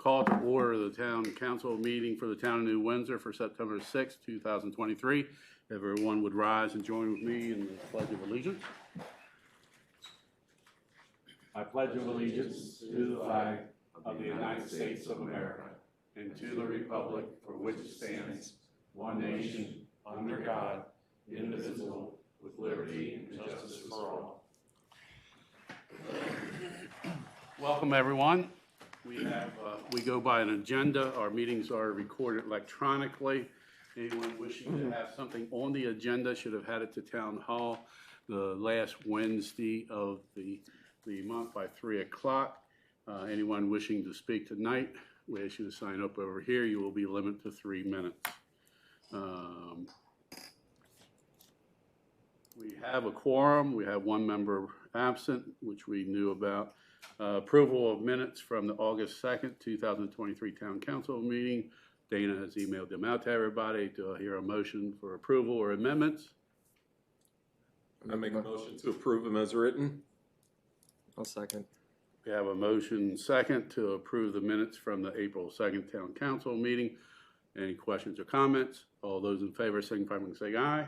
call to order the Town Council meeting for the Town of New Windsor for September 6, 2023. Everyone would rise and join with me in the Pledge of Allegiance. I pledge allegiance to the flag of the United States of America and to the republic for which it stands, one nation, under God, indivisible, with liberty and justice for all. Welcome, everyone. We go by an agenda. Our meetings are recorded electronically. Anyone wishing to have something on the agenda should have had it to Town Hall the last Wednesday of the month by 3 o'clock. Anyone wishing to speak tonight, we ask you to sign up over here. You will be limited to 3 minutes. We have a quorum. We have one member absent, which we knew about. Approval of minutes from the August 2nd, 2023 Town Council meeting. Dana has emailed them out to everybody. Do I hear a motion for approval or amendments? I make a motion to approve them as written. I'll second. We have a motion second to approve the minutes from the April 2nd Town Council meeting. Any questions or comments? All those in favor signify by saying aye.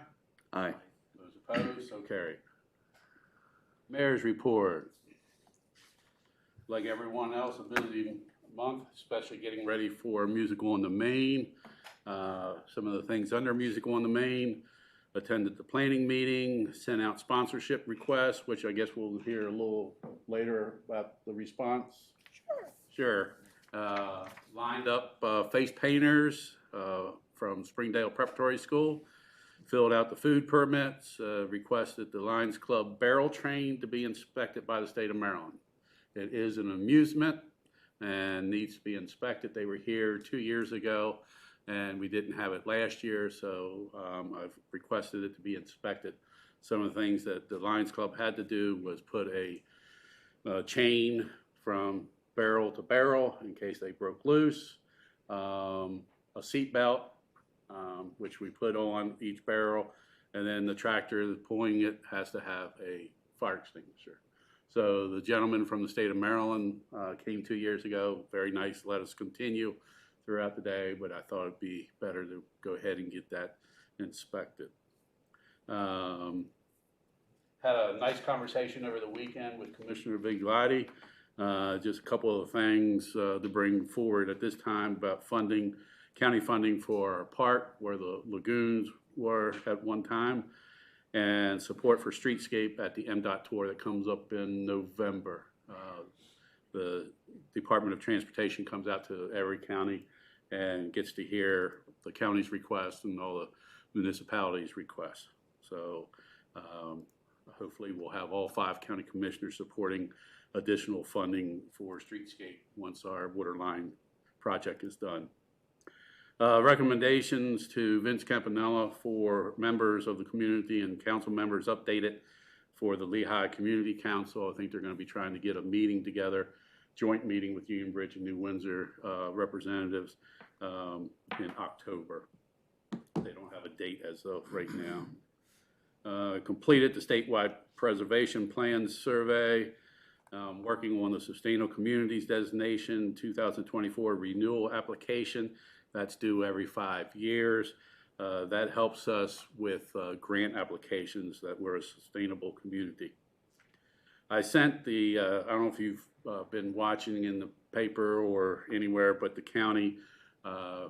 Aye. Those opposed, so carried. Mayor's report. Like everyone else, a busy month, especially getting ready for Musical on the Main. Some of the things under Musical on the Main. Attended the planning meeting, sent out sponsorship requests, which I guess we'll hear a little later about the response. Sure. Lined up face painters from Springdale Preparatory School. Filled out the food permits, requested the Lions Club barrel train to be inspected by the state of Maryland. It is an amusement and needs to be inspected. They were here 2 years ago and we didn't have it last year, so I've requested it to be inspected. Some of the things that the Lions Club had to do was put a chain from barrel to barrel in case they broke loose, a seat belt, which we put on each barrel, and then the tractor that's pulling it has to have a fire extinguisher. So the gentleman from the state of Maryland came 2 years ago, very nice, let us continue throughout the day, but I thought it'd be better to go ahead and get that inspected. Had a nice conversation over the weekend with Commissioner Vigliotti. Just a couple of things to bring forward at this time about funding, county funding for our park where the lagoons were at one time, and support for streetscape at the MDOT tour that comes up in November. The Department of Transportation comes out to every county and gets to hear the county's requests and all the municipalities' requests. So hopefully we'll have all 5 county commissioners supporting additional funding for streetscape once our water line project is done. Recommendations to Vince Campanella for members of the community and council members updated for the Lehigh Community Council. I think they're going to be trying to get a meeting together, joint meeting with Union Bridge and New Windsor representatives in October. They don't have a date as of right now. Completed the statewide preservation plans survey, working on the Sustainable Communities Designation 2024 renewal application. That's due every 5 years. That helps us with grant applications that we're a sustainable community. I sent the, I don't know if you've been watching in the paper or anywhere, but the county, I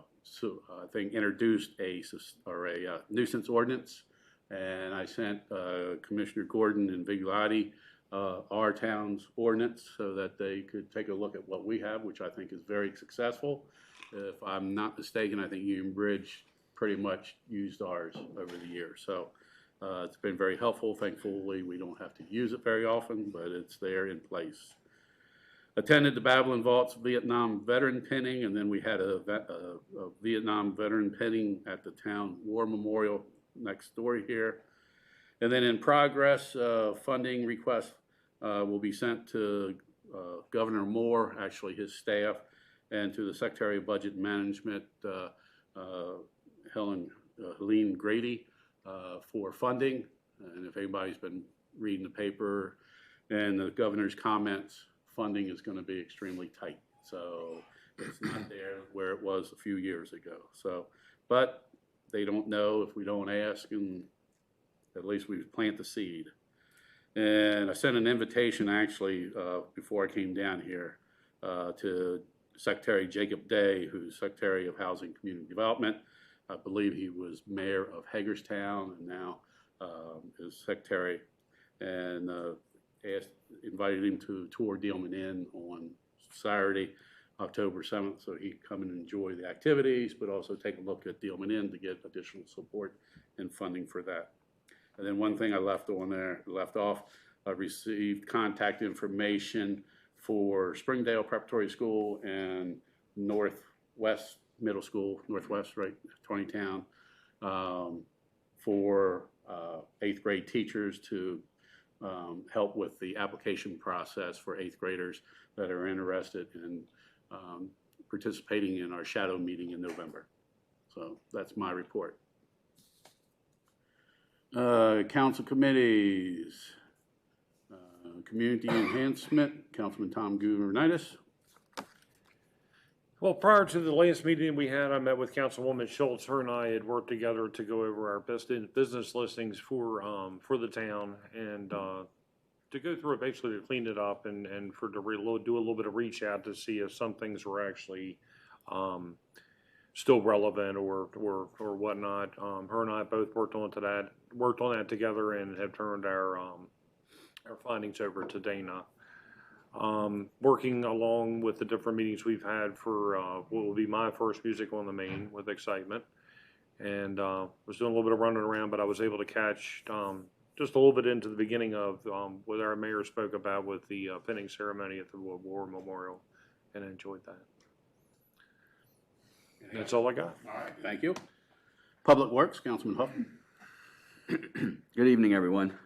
think, introduced a nuisance ordinance, and I sent Commissioner Gordon and Vigliotti our town's ordinance so that they could take a look at what we have, which I think is very successful. If I'm not mistaken, I think Union Bridge pretty much used ours over the years. So it's been very helpful. Thankfully, we don't have to use it very often, but it's there in place. Attended the Babylon Vaults Vietnam Veteran Pinning, and then we had a Vietnam Veteran Pinning at the Town War Memorial next door here. And then in progress, funding requests will be sent to Governor Moore, actually his staff, and to the Secretary of Budget Management, Helene Grady, for funding. And if anybody's been reading the paper and the governor's comments, funding is going to be extremely tight. So It's not there where it was a few years ago. So, but they don't know if we don't ask, and at least we plant the seed. And I sent an invitation actually before I came down here to Secretary Jacob Day, who's Secretary of Housing and Community Development. I believe he was mayor of Hagerstown and now is secretary, and invited him to tour Dealman Inn on Saturday, October 7th, so he'd come and enjoy the activities, but also take a look at Dealman Inn to get additional support and funding for that. And then one thing I left off, I received contact information for Springdale Preparatory School and Northwest Middle School, Northwest, right, Tonytown, for 8th grade teachers to help with the application process for 8th graders that are interested in participating in our shadow meeting in November. So that's my report. Council committees, community enhancement, Councilman Tom Guvernidis. Well, prior to the last meeting we had, I met with Councilwoman Schultz. Her and I had worked together to go over our best business listings for the town, and to go through it, basically to clean it up and for to do a little bit of reach out to see if some things were actually still relevant or whatnot. Her and I both worked on that together and have turned our findings over to Dana. Working along with the different meetings we've had for what will be my first Music on the Main with excitement, and was doing a little bit of running around, but I was able to catch just a little bit into the beginning of what our mayor spoke about with the pinning ceremony at the War Memorial, and I enjoyed that. That's all I got. All right, thank you. Public Works, Councilman Huff. Good evening, everyone.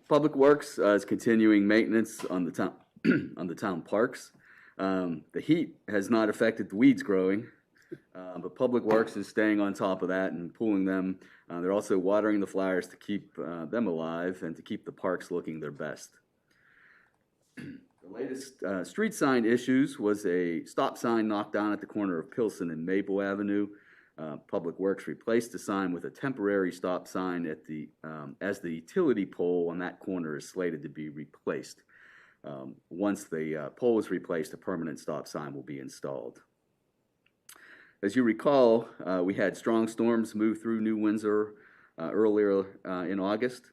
Public Works is continuing maintenance on the town on the town parks. The heat has not affected the weeds growing, but Public Works is staying on top of that and pulling them. They're also watering the flowers to keep them alive and to keep the parks looking their best. The latest street sign issues was a stop sign knocked down at the corner of Pilsen and Maple Avenue. Public Works replaced the sign with a temporary stop sign at the as the utility pole on that corner is slated to be replaced. Once the pole is replaced, a permanent stop sign will be installed. As you recall, we had strong storms move through New Windsor earlier in August.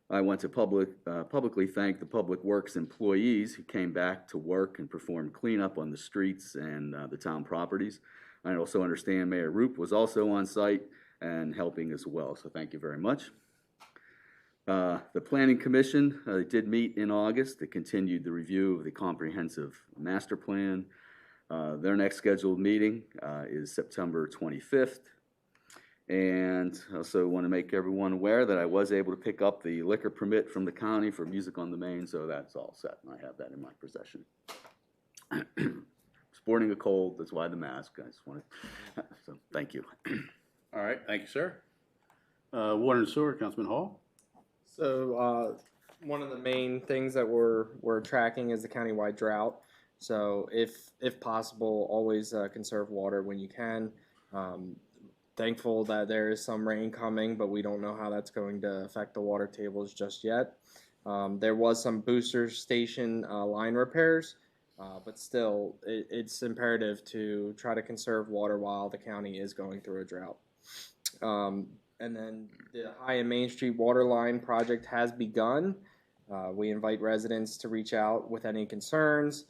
I want to publicly thank the Public Works employees who came back to work and performed cleanup on the streets and the town properties. I also understand Mayor Roop was also on site and helping as well, so thank you very much. The Planning Commission did meet in August. They continued the review of the comprehensive master plan. Their next scheduled meeting is September 25th. And I also want to make everyone aware that I was able to pick up the liquor permit from the county for Music on the Main, so that's all set, and I have that in my possession. Sporting a cold, that's why the mask. I just wanted, so thank you. All right, thank you, sir. Water and Sewer, Councilman Hall. So one of the main things that we're tracking is the countywide drought. So if possible, always conserve water when you can. Thankful that there is some rain coming, but we don't know how that's going to affect the water tables just yet. There was some booster station line repairs, but still it's imperative to try to conserve water while the county is going through a drought. And then the High and Main Street water line project has begun. We invite residents to reach out with any concerns.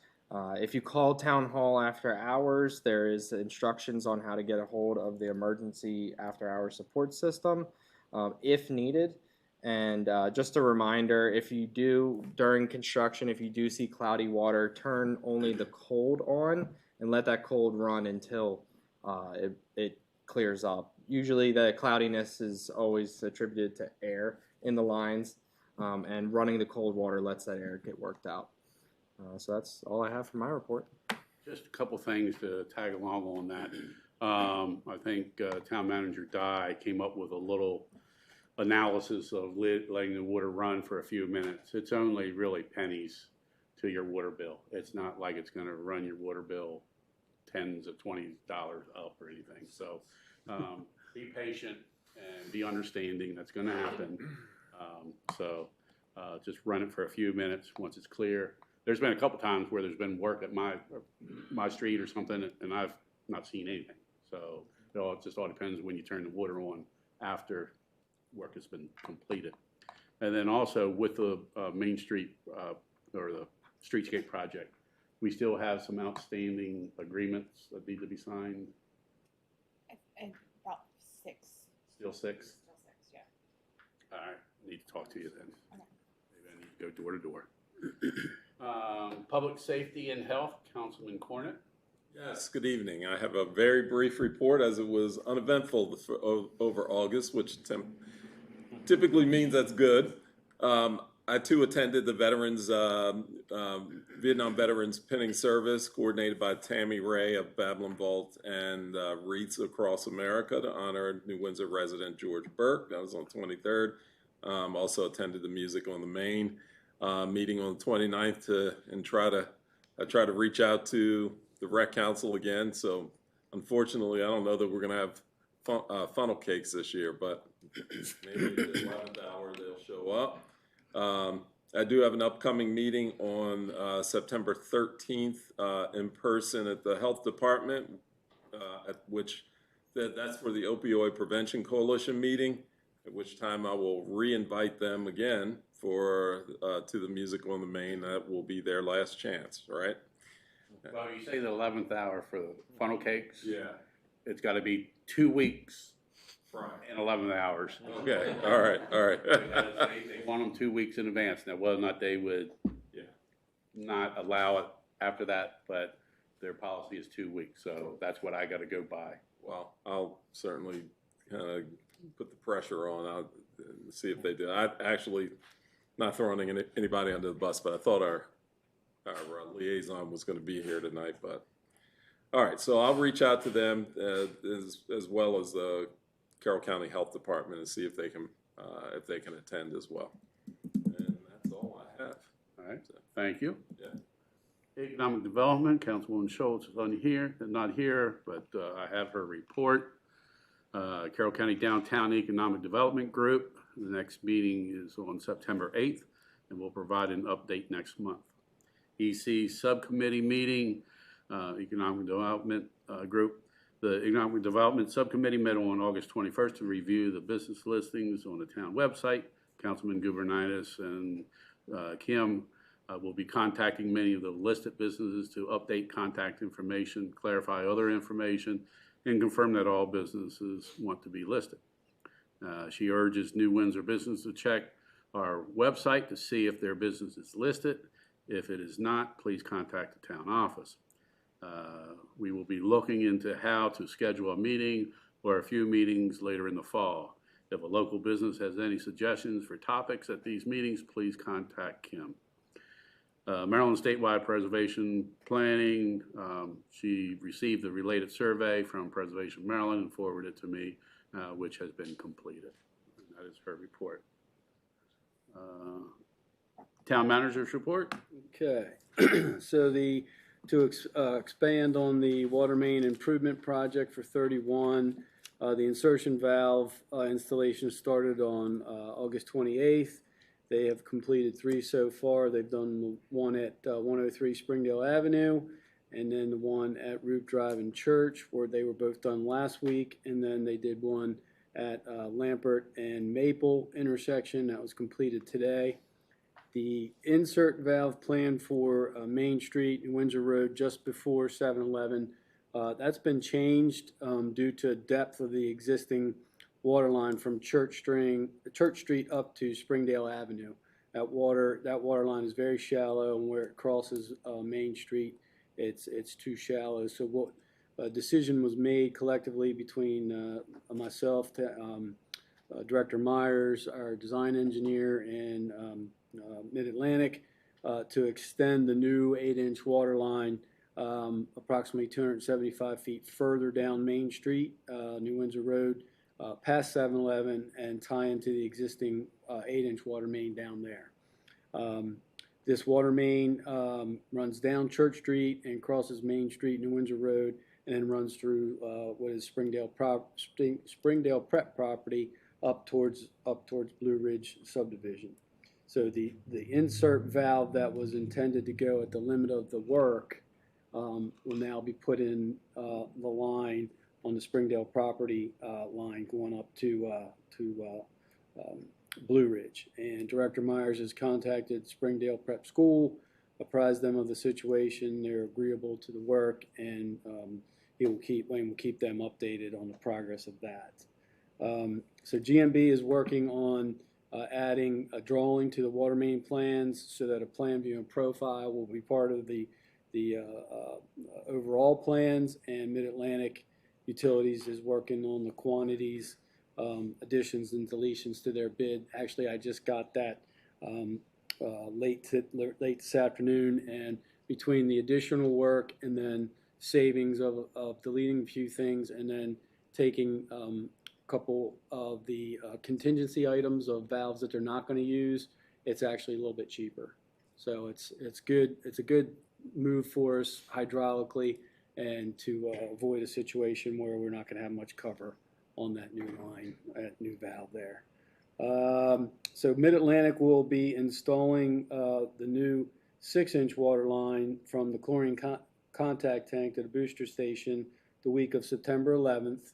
If you call Town Hall after hours, there is instructions on how to get a hold of the emergency after-hours support system if needed. And just a reminder, if you do, during construction, if you do see cloudy water, turn only the cold on and let that cold run until it clears up. Usually the cloudiness is always attributed to air in the lines, and running the cold water lets that air get worked out. So that's all I have for my report. Just a couple things to tag along on that. I think Town Manager Dye came up with a little analysis of letting the water run for a few minutes. It's only really pennies to your water bill. It's not like it's going to run your water bill tens of $20 up or anything. So be patient and be understanding. That's going to happen. Just run it for a few minutes once it's clear. There's been a couple times where there's been work at my street or something, and I've not seen anything. So it just all depends when you turn the water on after work has been completed. And then also with the Main Street or the Streetscape project, we still have some outstanding agreements that need to be signed. About 6. Still 6? Still 6, yeah. All right, need to talk to you then. Okay. Maybe I need to go door to door. Public Safety and Health, Councilman Cornett. Yes, good evening. I have a very brief report as it was uneventful over August, which typically means that's good. I too attended the Vietnam Veterans Pinning Service coordinated by Tammy Ray of Babylon Vault and Wreaths Across America to honor New Windsor resident George Burke. That was on the 23rd. Also attended the Music on the Main meeting on the 29th and try to reach out to the Rec Council again. So unfortunately, I don't know that we're going to have funnel cakes this year, but maybe at the 11th hour they'll show up. I do have an upcoming meeting on September 13th in person at the Health Department, at which that's for the Opioid Prevention Coalition meeting, at which time I will re-invite them again to the Music on the Main. That will be their last chance, right? Well, you say the 11th hour for the funnel cakes. Yeah. It's got to be 2 weeks Right. and 11 hours. Okay. All right. They want them 2 weeks in advance. Now, whether or not they would not allow it after that, but their policy is 2 weeks. So that's what I got to go by. Well, I'll certainly kind of put the pressure on. I'll see if they do. I actually not throwing anybody under the bus, but I thought our liaison was going to be here tonight. But all right, so I'll reach out to them as well as the Carroll County Health Department and see if they can attend as well. And that's all I have. All right. Thank you. Yeah. Economic Development, Councilwoman Schultz is not here, but I have her report. Carroll County Downtown Economic Development Group. The next meeting is on September 8th, and we'll provide an update next month. EC Subcommittee meeting, Economic Development Group. The Economic Development Subcommittee met on August 21st to review the business listings on the town website. Councilman Gubernitis and Kim will be contacting many of the listed businesses to update contact information, clarify other information, and confirm that all businesses want to be listed. She urges New Windsor business to check our website to see if their business is listed. If it is not, please contact the town office. We will be looking into how to schedule a meeting or a few meetings later in the fall. If a local business has any suggestions for topics at these meetings, please contact Kim. Maryland Statewide Preservation Planning, she received the related survey from Preservation Maryland and forwarded it to me, which has been completed. And that is her report. Town Manager's report. Okay, so to expand on the water main improvement project for 31, the insertion valve installation started on August 28th. They have completed 3 so far. They've done one at 103 Springdale Avenue, and then the one at Root Drive and Church, where they were both done last week, and then they did one at Lampert and Maple intersection that was completed today. The insert valve plan for Main Street and Windsor Road just before 7-Eleven, that's been changed due to depth of the existing water line from Church Street up to Springdale Avenue. That water line is very shallow, and where it crosses Main Street, it's too shallow. So what a decision was made collectively between myself, Director Myers, our design engineer, and Mid-Atlantic to extend the new 8-inch water line approximately 275 feet further down Main Street, New Windsor Road, past 7-Eleven, and tie into the existing 8-inch water main down there. This water main runs down Church Street and crosses Main Street, New Windsor Road, and then runs through what is Springdale Prep property up towards Blue Ridge subdivision. So the insert valve that was intended to go at the limit of the work will now be put in the line on the Springdale property line going up to Blue Ridge. And Director Myers has contacted Springdale Prep School, apprised them of the situation. They're agreeable to the work, and Wayne will keep them updated on the progress of that. So GMB is working on adding a drawing to the water main plans so that a plan view and profile will be part of the overall plans, and Mid-Atlantic Utilities is working on the quantities, additions and deletions to their bid. Actually, I just got that late this afternoon, and between the additional work and then savings of deleting a few things and then taking a couple of the contingency items of valves that they're not going to use, it's actually a little bit cheaper. So it's good. It's a good move for us hydraulically, and to avoid a situation where we're not going to have much cover on that new line, that new valve there. So Mid-Atlantic will be installing the new 6-inch water line from the chlorine contact tank to the booster station the week of September 11th.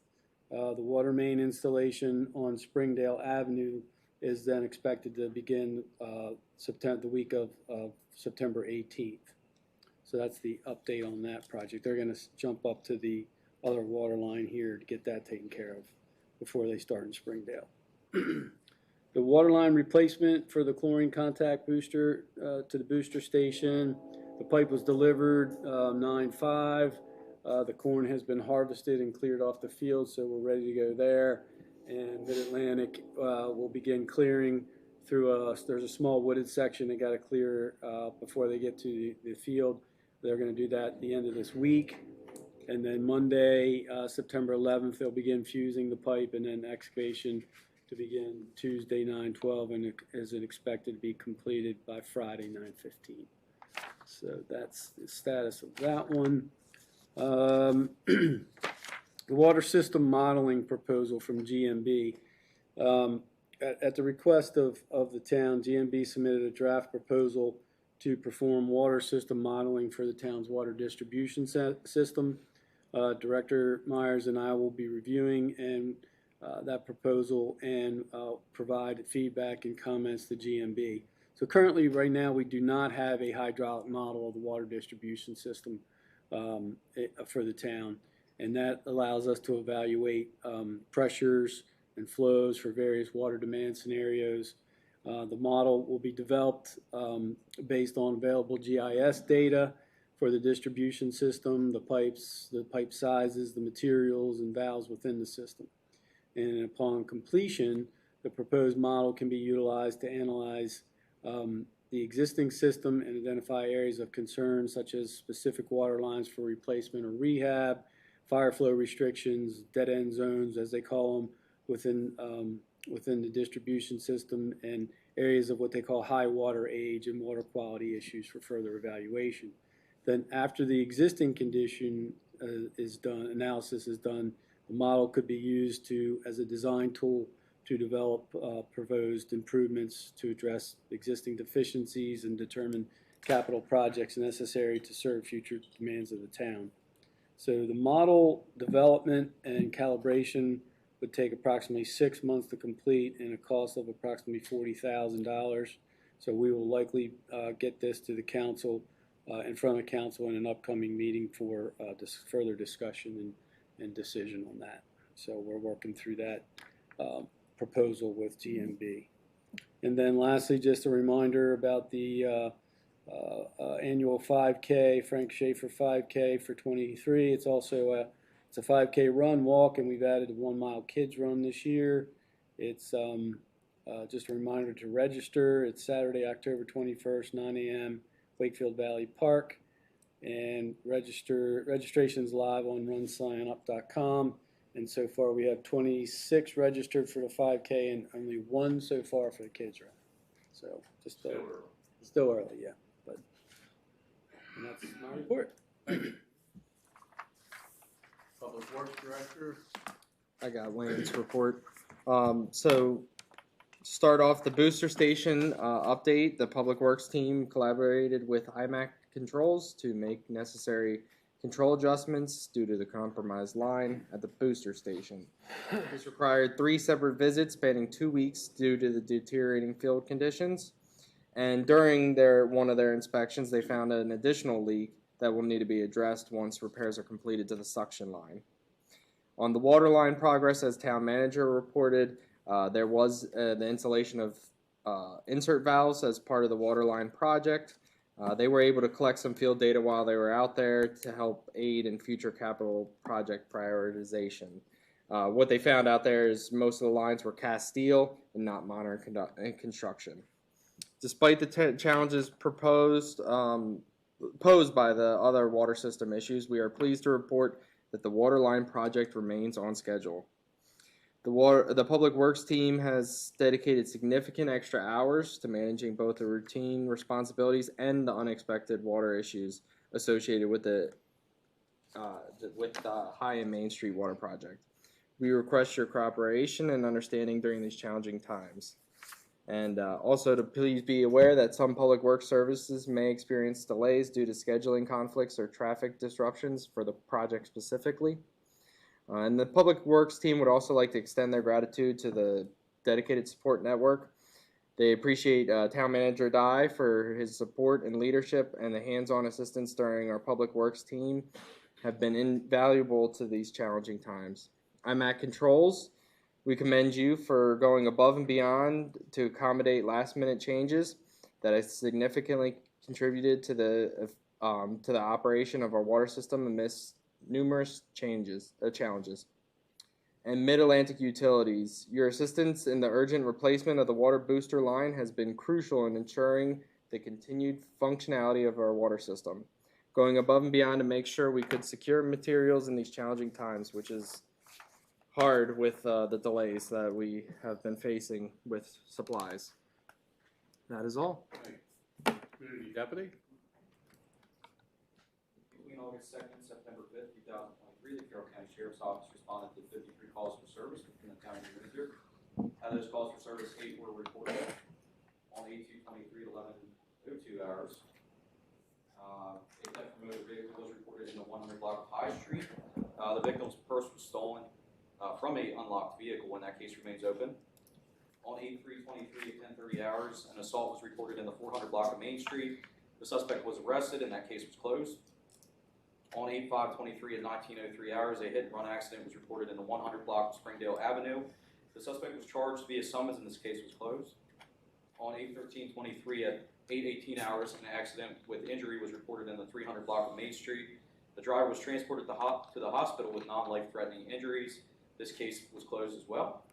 The water main installation on Springdale Avenue is then expected to begin the week of September 18th. So that's the update on that project. They're going to jump up to the other water line here to get that taken care of before they start in Springdale. The water line replacement for the chlorine contact booster to the booster station, the pipe was delivered 9/5. The corn has been harvested and cleared off the field, so we're ready to go there. And Mid-Atlantic will begin clearing through there's a small wooded section they got to clear before they get to the field. They're going to do that at the end of this week. And then Monday, September 11th, they'll begin fusing the pipe, and then excavation to begin Tuesday, 9/12, and is expected to be completed by Friday, 9/15. So that's the status of that one. The water system modeling proposal from GMB. At the request of the town, GMB submitted a draft proposal to perform water system modeling for the town's water distribution system. Director Myers and I will be reviewing that proposal and provide feedback and comments to GMB. So currently, right now, we do not have a hydraulic model of the water distribution system for the town, and that allows us to evaluate pressures and flows for various water demand scenarios. The model will be developed based on available GIS data for the distribution system, the pipes, the pipe sizes, the materials, and valves within the system. And upon completion, the proposed model can be utilized to analyze the existing system and identify areas of concern such as specific water lines for replacement or rehab, fire flow restrictions, dead end zones as they call them within the distribution system, and areas of what they call high water age and water quality issues for further evaluation. Then after the existing condition analysis is done, the model could be used as a design tool to develop proposed improvements to address existing deficiencies and determine capital projects necessary to serve future demands of the town. So the model development and calibration would take approximately 6 months to complete and a cost of approximately $40,000. So we will likely get this to the council, in front of council in an upcoming meeting for further discussion and decision on that. So we're working through that proposal with GMB. And then lastly, just a reminder about the annual 5K, Frank Schaefer 5K for 23. It's also it's a 5K run, walk, and we've added a 1 mile kids run this year. It's just a reminder to register. It's Saturday, October 21st, 9 a.m., Wakefield Valley Park. And registration's live on runsignup.com. And so far we have 26 registered for the 5K and only 1 so far for the kids run. So just Still early, yeah, but, and that's my report. Public Works Director. I got Wayne's report. So start off the booster station update. The Public Works team collaborated with IMAC Controls to make necessary control adjustments due to the compromised line at the booster station. This required 3 separate visits spanning 2 weeks due to the deteriorating field conditions. And during one of their inspections, they found an additional leak that will need to be addressed once repairs are completed to the suction line. On the water line progress, as town manager reported, there was the installation of insert valves as part of the water line project. They were able to collect some field data while they were out there to help aid in future capital project prioritization. What they found out there is most of the lines were cast steel and not modern construction. Despite the challenges posed by the other water system issues, we are pleased to report that the water line project remains on schedule. The Public Works team has dedicated significant extra hours to managing both the routine responsibilities and the unexpected water issues associated with the High and Main Street water project. We request your cooperation and understanding during these challenging times. And also to please be aware that some public works services may experience delays due to scheduling conflicts or traffic disruptions for the project specifically. And the Public Works team would also like to extend their gratitude to the dedicated support network. They appreciate Town Manager Dye for his support and leadership, and the hands-on assistance during our Public Works team have been invaluable to these challenging times. IMAC Controls, we commend you for going above and beyond to accommodate last-minute changes that has significantly contributed to the operation of our water system amidst numerous challenges. And Mid-Atlantic Utilities, your assistance in the urgent replacement of the water booster line has been crucial in ensuring the continued functionality of our water system, going above and beyond to make sure we could secure materials in these challenging times, which is hard with the delays that we have been facing with supplies. That is all. Community Deputy. Between August 2nd and September 5th, 2023, the Carroll County Sheriff's Office responded to 53 calls for service within the county of Windsor. Out of those calls for service, 8 were reported on 8/2/23 at 11:02 hours. A theft from motor vehicle was reported in the 100 block of High Street. The victim's purse was stolen from a unlocked vehicle, and that case remains open. On 8/3/23 at 10:30 hours, an assault was reported in the 400 block of Main Street. The suspect was arrested, and that case was closed. On 8/5/23 at 19:03 hours, a hit-and-run accident was reported in the 100 block of Springdale Avenue. The suspect was charged via summons, and this case was closed. On 8/13/23 at 8:18 hours, an accident with injury was reported in the 300 block of Main Street. The driver was transported to the hospital with non-life-threatening injuries. This case was closed as well.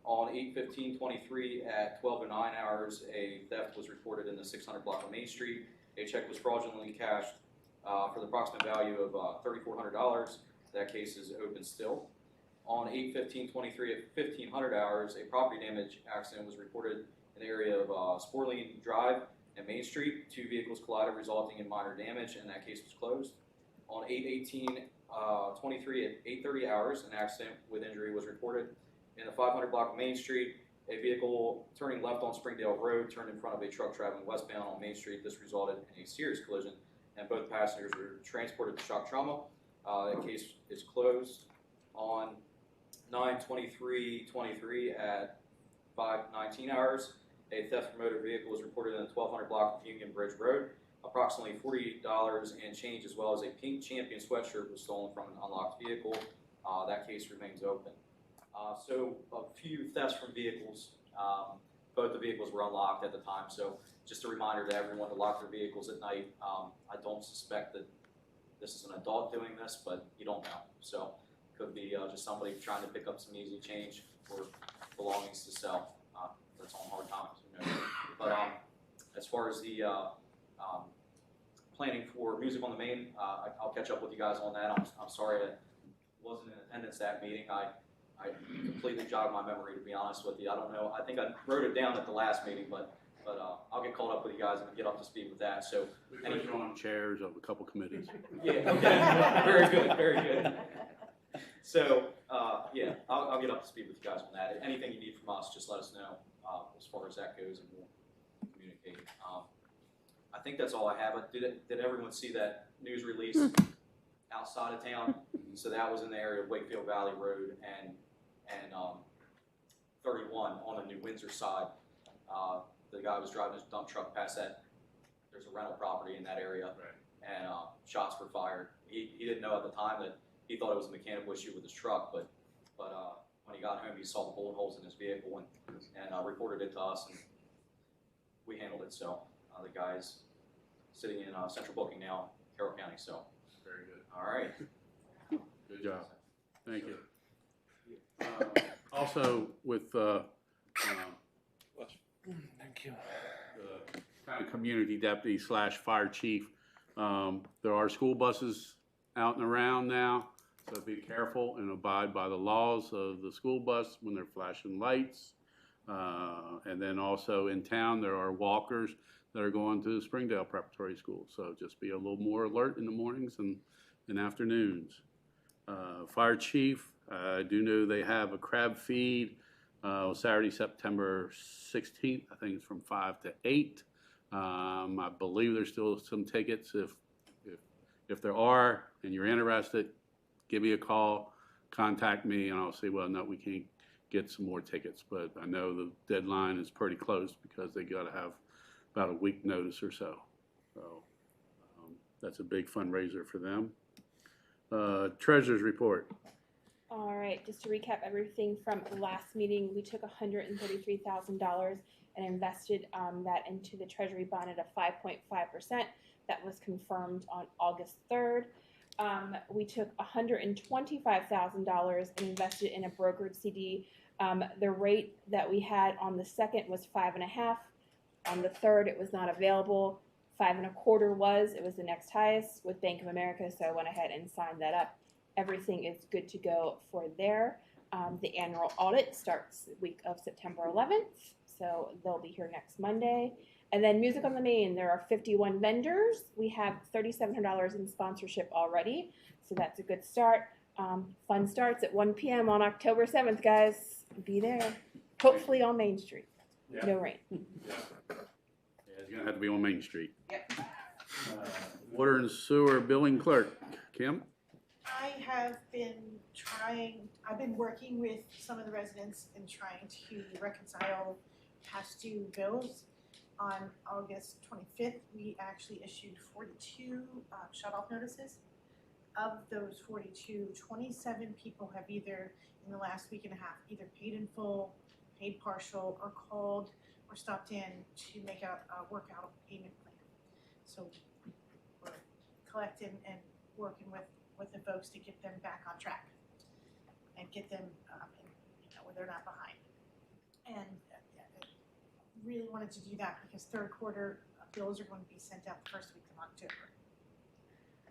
On 8/15/23 at 12:09 hours, a theft was reported in the 600 block of Main Street. A check was fraudulently cashed for the approximate value of $3,400. That case is open still. On 8/15/23 at 1500 hours, a property damage accident was reported in the area of Sporling Drive and Main Street. 2 vehicles collided, resulting in minor damage, and that case was closed. On 8/18/23 at 8:30 hours, an accident with injury was reported in the 500 block of Main Street. A vehicle turning left on Springdale Road turned in front of a truck traveling westbound on Main Street. This resulted in a serious collision, and both passengers were transported to shock trauma. The case is closed. On 9/23/23 at 5:19 hours, a theft from motor vehicle was reported in the 1200 block of Union Bridge Road. Approximately $48 and change, as well as a pink Champion sweatshirt, was stolen from an unlocked vehicle. That case remains open. So a few thefts from vehicles. Both the vehicles were unlocked at the time, so just a reminder to everyone to lock their vehicles at night. I don't suspect that this is an adult doing this, but you don't know. So it could be just somebody trying to pick up some easy change or belongings to sell. That's on hard times, you know. But as far as the planning for Music on the Main, I'll catch up with you guys on that. I'm sorry I wasn't in attendance that meeting. I completely jogged my memory, to be honest with you. I don't know. I think I wrote it down at the last meeting, but But I'll get caught up with you guys and get up to speed with that. So, We put you on chairs of a couple committees. yeah, okay, very good, very good. So, yeah, I'll get up to speed with you guys on that. Anything you need from us, just let us know as far as that goes, and we'll communicate. I think that's all I have. Did everyone see that news release outside of town? So that was in the area of Wakefield Valley Road and 31 on the New Windsor side. The guy was driving his dump truck past that. There's a rental property in that area, and shots were fired. He didn't know at the time that he thought it was a mechanical issue with his truck, but when he got home, he saw the bullet holes in his vehicle and reported it to us, and we handled it. So the guy's sitting in central booking now, Carroll County. So Very good. all right. Good job. Thank you. Also, with Thank you. the kind of community deputy / fire chief, there are school buses out and around now, so be careful and abide by the laws of the school bus when they're flashing lights. And then also in town, there are walkers that are going to Springdale Preparatory School, so just be a little more alert in the mornings and afternoons. Fire chief, I do know they have a crab feed Saturday, September 16th. I think it's from 5 to 8. I believe there's still some tickets. If there are and you're interested, give me a call, contact me, and I'll say, well, no, we can't get some more tickets. But I know the deadline is pretty close because they got to have about a week notice or so. So that's a big fundraiser for them. Treasurer's report. All right, just to recap everything from the last meeting, we took $133,000 and invested that into the Treasury bond at a 5.5%. That was confirmed on August 3rd. We took $125,000 and invested in a brokered CD. The rate that we had on the 2nd was 5.5. On the 3rd, it was not available. 5.25 was. It was the next highest with Bank of America, so I went ahead and signed that up. Everything is good to go for there. The annual audit starts the week of September 11th, so they'll be here next Monday. And then Music on the Main, there are 51 vendors. We have $3,700 in sponsorship already, so that's a good start. Fun starts at 1 p.m. on October 7th, guys. Be there. Hopefully on Main Street. Yeah. No rain. Yeah, it's gonna have to be on Main Street. Yep. Water and sewer billing clerk, Kim? I have been I've been working with some of the residents and trying to reconcile past due bills. On August 25th, we actually issued 42 shut-off notices. Of those 42, 27 people have either, in the last week and a half, either paid in full, paid partial, or called or stopped in to work out a payment plan. So we're collecting and working with the folks to get them back on track and get them where they're not behind. And really wanted to do that because third quarter bills are going to be sent out the first week of October.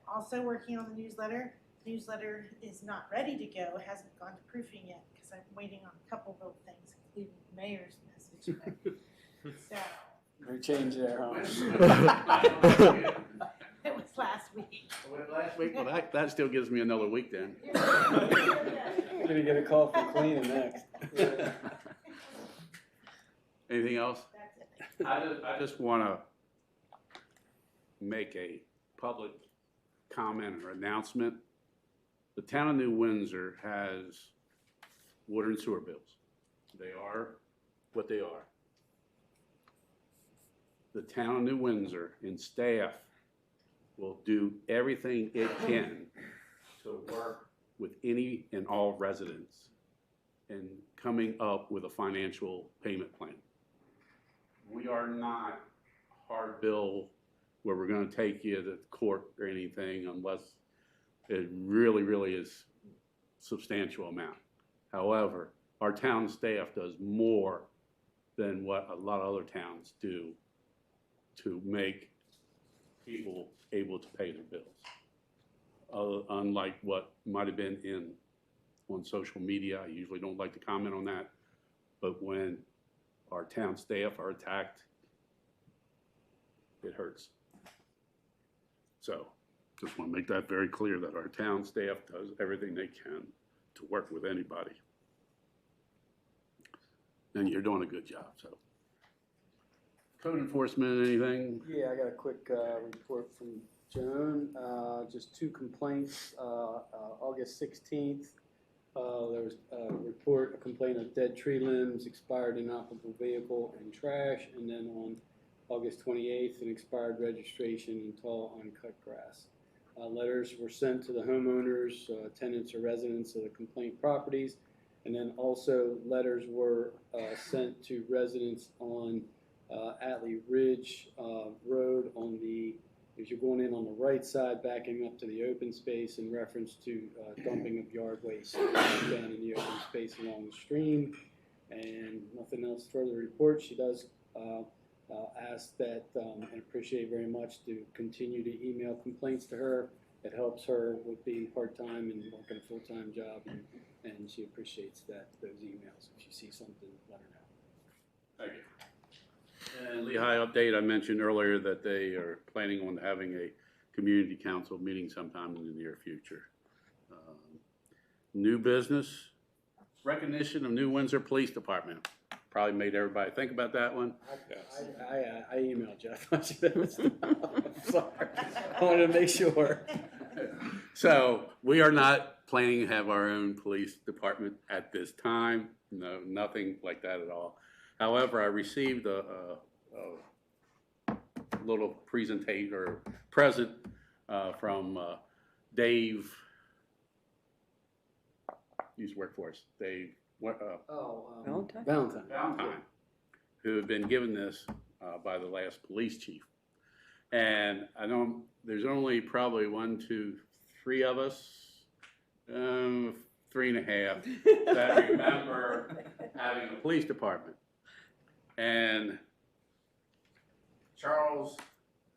Also working on the newsletter. The newsletter is not ready to go. It hasn't gone to proofing yet because I'm waiting on a couple of little things, including the mayor's message. So No change there, huh? it was last week. Last week, well, that still gives me another week then. You're gonna get a call for cleaning next. Anything else? That's it. I just want to make a public comment or announcement. The town of New Windsor has water and sewer bills. They are what they are. The town of New Windsor and staff will do everything it can to work with any and all residents in coming up with a financial payment plan. We are not hard bill where we're going to take you to court or anything unless it really, really is substantial amount. However, our town staff does more than what a lot of other towns do to make people able to pay their bills. Unlike what might have been on social media, I usually don't like to comment on that, but when our town staff are attacked it hurts. So, just want to make that very clear that our town staff does everything they can to work with anybody. And you're doing a good job, so. Code enforcement, anything? Yeah, I got a quick report from Joan. Just 2 complaints. August 16th, there was a complaint of dead tree limbs, expired inoperable vehicle, and trash. And then on August 28th, an expired registration and tall uncut grass. Letters were sent to the homeowners, tenants or residents of the complaint properties. And then also letters were sent to residents on Atlee Ridge Road on the, as you're going in on the right side, backing up to the open space in reference to dumping of yard waste down in the open space along the stream. And nothing else further to report. She does ask that, and appreciate very much, to continue to email complaints to her. It helps her with being part-time and working a full-time job, and she appreciates those emails. If she sees something, let her know. Thank you. And Lehigh update, I mentioned earlier that they are planning on having a community council meeting sometime in the near future. New business, recognition of New Windsor Police Department. Probably made everybody think about that one. I emailed Jeff. I'm sorry. I wanted to make sure. So we are not planning to have our own police department at this time. No, nothing like that at all. However, I received a little presentation or present from Dave. Used to work for us, Dave. Valentine, who had been given this by the last police chief. And I know there's only probably 1, 2, 3 of us, 3.5, that remember having a police department. And Charles,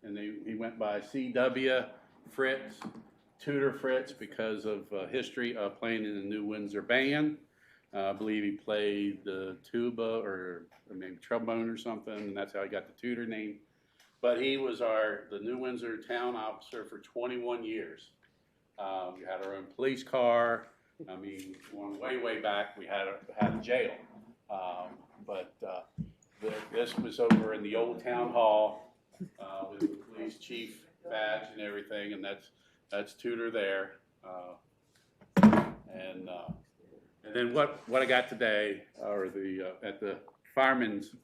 and he went by C.W. Fritz, Tudor Fritz, because of history of playing in the New Windsor Band. I believe he played the tuba or maybe trombone or something, and that's how he got the Tudor name. But he was the New Windsor town officer for 21 years. We had our own police car. I mean, going way back, we had a jail. This was over in the old town hall with the police chief badge and everything, and that's Tudor there. And then what I got today, or at the firemen's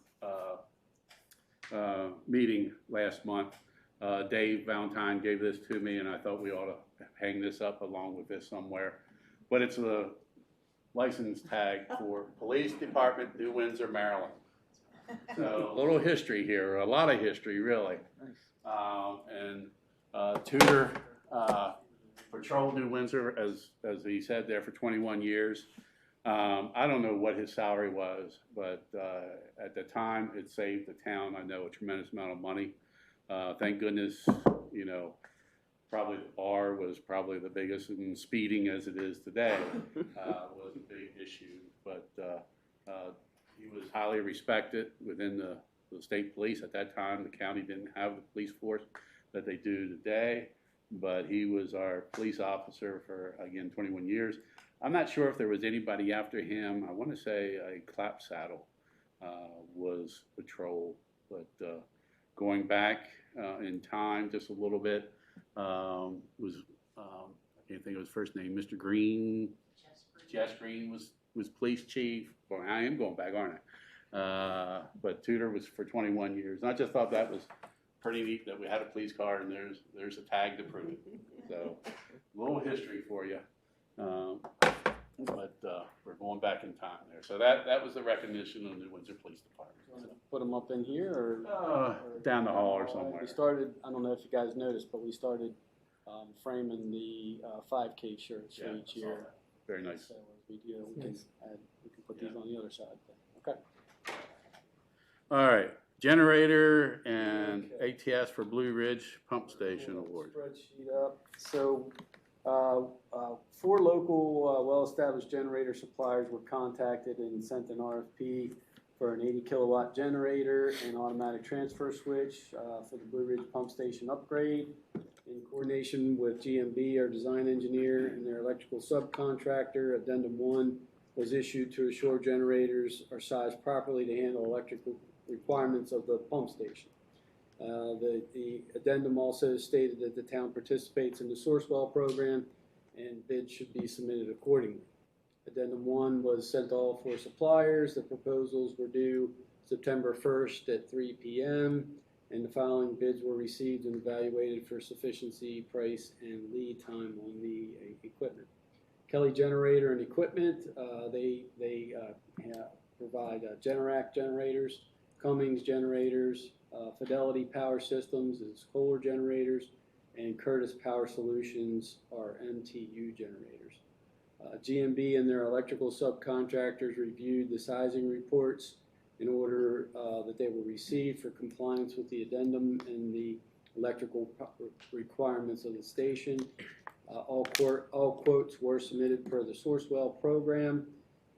meeting last month, Dave Valentine gave this to me, and I thought we ought to hang this up along with this somewhere. But it's a license tag for Police Department, New Windsor, Maryland. So a little history here, a lot of history, really. Tudor patrolled New Windsor, as he said there, for 21 years. I don't know what his salary was, but at the time it saved the town, I know, a tremendous amount of money. Thank goodness, probably the bar was probably the biggest, and speeding as it is today was a big issue. But he was highly respected within the state police at that time. The county didn't have the police force that they do today, but he was our police officer for, again, 21 years. I'm not sure if there was anybody after him. I want to say a clap saddle was patrolled, but going back in time just a little bit, was I can't think of his first name. Mr. Green, Jess Green was police chief. Well, I am going back, aren't I? But Tudor was for 21 years, and I just thought that was pretty neat that we had a police car and there's a tag to prove it. So a little history for you. But we're going back in time there. So that was the recognition of the New Windsor Police Department. Want to put them up in here or down the hall or somewhere? We started, I don't know if you guys noticed, but we started framing the 5K shirts for each year. Very nice. So we can put these on the other side. Okay. All right. Generator and ATS for Blue Ridge Pump Station Award. Spreadsheet up. So 4 local well-established generator suppliers were contacted and sent an RFP for an 80 kilowatt generator and automatic transfer switch for the Blue Ridge Pump Station upgrade. In coordination with GMB, our design engineer, and their electrical subcontractor, Addendum 1 was issued to assure generators are sized properly to handle electrical requirements of the pump station. The addendum also stated that the town participates in the Sourcewell program and bids should be submitted accordingly. Addendum 1 was sent to all 4 suppliers. The proposals were due September 1st at 3 p.m. and the following bids were received and evaluated for sufficiency, price, and lead time on the equipment. Kelly Generator and Equipment, they provide Generac generators, Cummins generators, Fidelity Power Systems is Kohler generators, and Curtis Power Solutions are MTU generators. GMB and their electrical subcontractors reviewed the sizing reports in order that they were received for compliance with the addendum and the electrical requirements of the station. All quotes were submitted per the Sourcewell program,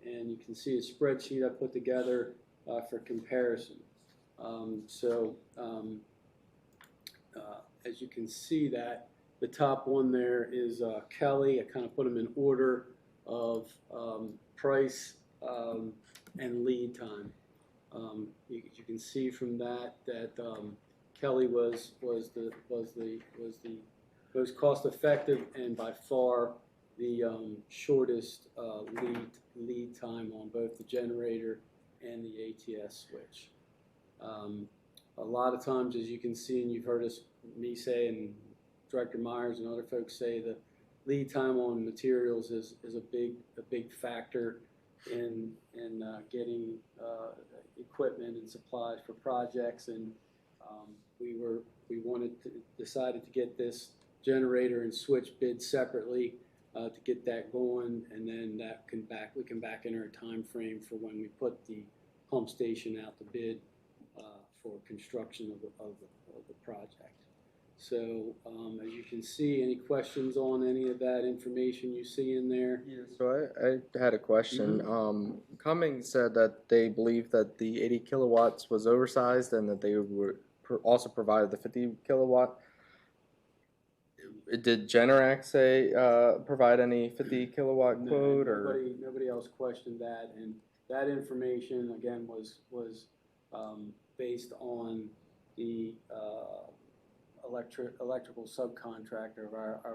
and you can see a spreadsheet I put together for comparison. As you can see, that the top one there is Kelly. I kind of put them in order of price and lead time. You can see from that Kelly was the most cost effective and by far the shortest lead time on both the generator and the ATS switch. A lot of times, as you can see, and you've heard me say, and Director Myers and other folks say, the lead time on materials is a big factor in getting equipment and supplies for projects. And we decided to get this generator and switch bid separately to get that going, and then we can back in our time frame for when we put the pump station out to bid for construction of the project. So as you can see, any questions on any of that information you see in there? Yeah, so I had a question. Cummings said that they believe that the 80 kilowatts was oversized and that they were also provided the 50 kilowatt. Did Generac say provide any 50 kilowatt quote? Nobody else questioned that, and that information again was based on the electrical subcontractor of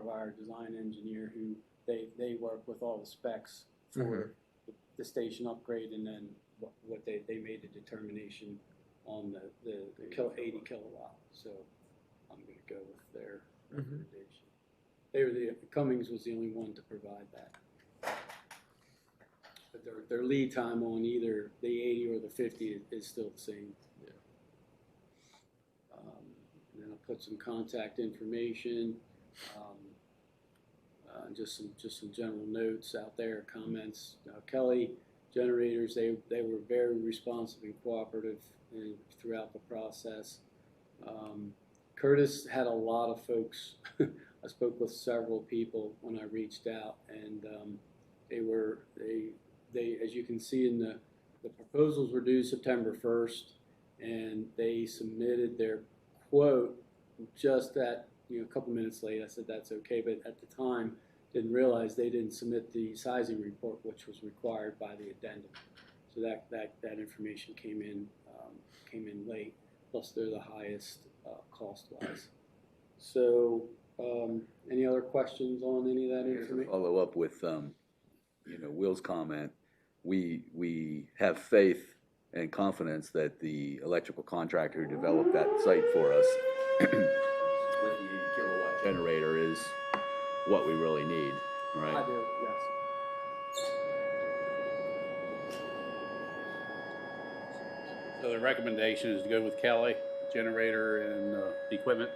our design engineer, who they work with all the specs for the station upgrade, and then what they made the determination on the 80 kilowatt. So I'm going to go with their recommendation. Cummings was the only one to provide that. But their lead time on either the 80 or the 50 is still the same. Yeah. And then I'll put some contact information, just some general notes out there, comments. Kelly Generators, they were very responsive and cooperative throughout the process. Curtis had a lot of folks. I spoke with several people when I reached out, and they as you can see in the proposals were due September 1st, and they submitted their quote just a couple minutes late. I said that's okay, but at the time didn't realize they didn't submit the sizing report, which was required by the addendum. So that information came in late. Plus they're the highest cost-wise. So any other questions on any of that information? Follow up with Will's comment. We have faith and confidence that the electrical contractor who developed that site for us with the 80 kilowatt generator is what we really need, right? I do, yes. So the recommendation is to go with Kelly, generator and equipment?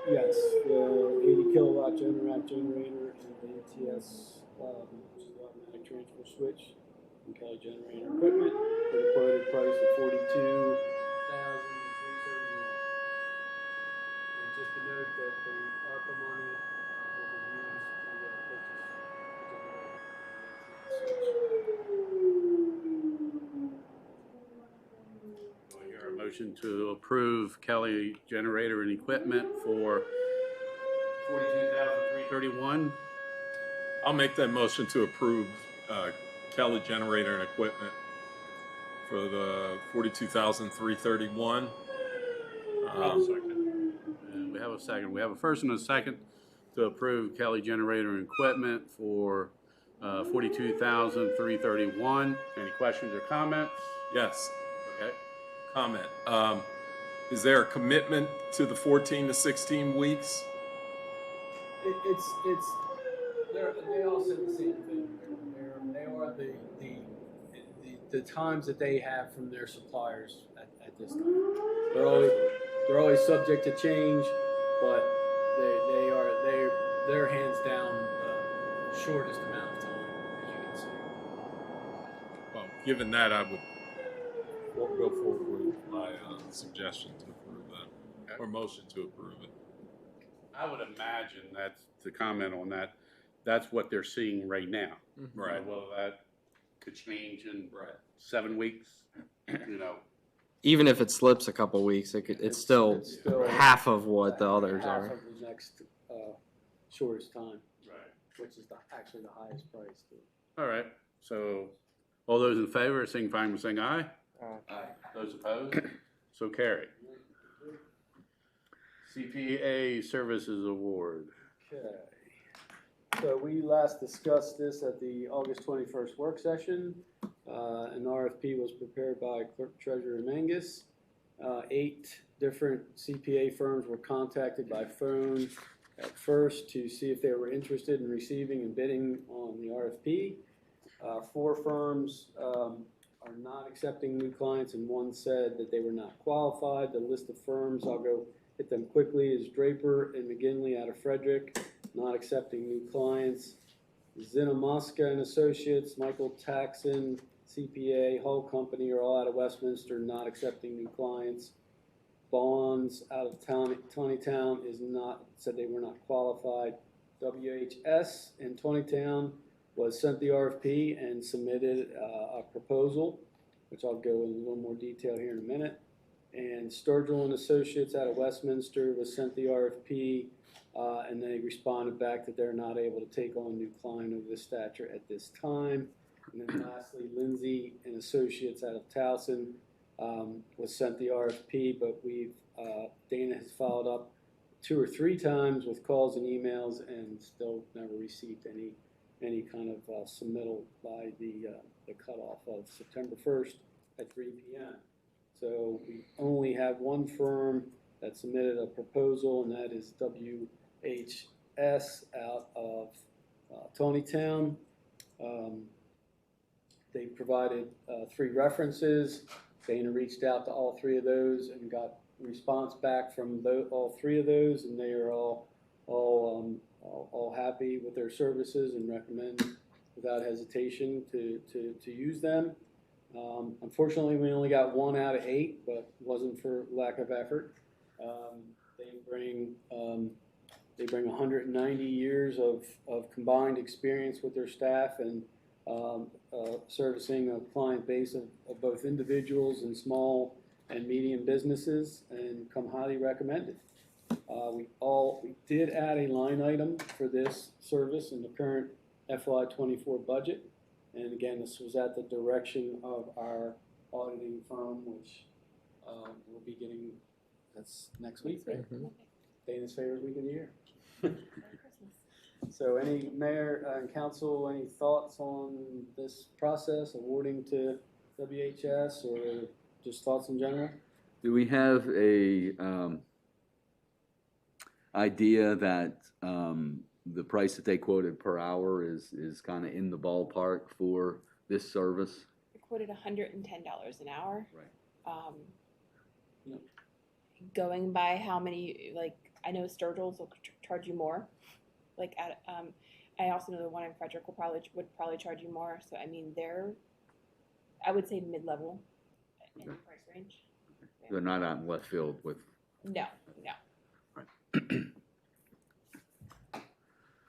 Yes, the 80 kilowatt Generac generator and the ATS, which is the automatic transfer switch, and Kelly Generator equipment for the quoted price of $42,331. And just to note that the ARPA money will be used to purchase the generator and the ATS switch. motion to approve Kelly Generator and Equipment for $42,331. I'll make that motion to approve Kelly Generator and Equipment for the $42,331. And we have a second. We have a first and a second to approve Kelly Generator and Equipment for $42,331. Any questions or comments? Yes, Okay. comment. Is there a commitment to the 14 to 16 weeks? They all said the same thing. They are the times that they have from their suppliers at this time. They're always subject to change, but they're hands down the shortest amount of time, as you can see. Well, given that, I would go forward with my suggestion to approve that, or motion to approve it. I would imagine that's, to comment on that, that's what they're seeing right now. Right. Well, that could change in 7 weeks, you know. Even if it slips a couple weeks, it's still half of what the others half are. of the next shortest time, Right. which is actually the highest price too. All right, so all those in favor, signify by saying aye. Aye. Those opposed, so carried. CPA Services Award. Okay. So we last discussed this at the August 21st work session. An RFP was prepared by Clerk Treasurer Mangus. 8 different CPA firms were contacted by phone at first to see if they were interested in receiving and bidding on the RFP. 4 firms are not accepting new clients, and 1 said that they were not qualified. The list of firms, I'll go hit them quickly, is Draper and McGinley out of Frederick, not accepting new clients. Zinomoska and Associates, Michael Taxon, CPA, Hull Company are all out of Westminster, not accepting new clients. Bonds out of Tawnytown said they were not qualified. WHS in Tawnytown was sent the RFP and submitted a proposal, which I'll go in a little more detail here in a minute. And Sturgill and Associates out of Westminster was sent the RFP, and they responded back that they're not able to take on a new client of this stature at this time. And then lastly, Lindsay and Associates out of Towson was sent the RFP, but Dana has followed up 2 or 3 times with calls and emails and still never received any kind of submittal by the cutoff of September 1st at 3 p.m. So we only have 1 firm that submitted a proposal, and that is WHS out of Tawnytown. They provided 3 references. Dana reached out to all 3 of those and got a response back from all 3 of those, and they are all happy with their services and recommend without hesitation to use them. Unfortunately, we only got 1 out of 8, but it wasn't for lack of effort. They bring 190 years of combined experience with their staff and servicing a client base of both individuals and small and medium businesses, and come highly recommended. We did add a line item for this service in the current FY24 budget. And again, this was at the direction of our auditing firm, which we'll be getting, that's next week, right? Mm-hmm. Dana's favorite week of the year. So any mayor and council, any thoughts on this process, awarding to WHS, or just thoughts in general? Do we have a idea that the price that they quoted per hour is kind of in the ballpark for this service? I quoted $110 an hour. Right. Yep. Going by how many, like, I know Sturgill's will charge you more. Like, I also know the one in Frederick would probably charge you more. So I mean, I would say mid-level in the price range. They're not out in left field with. No.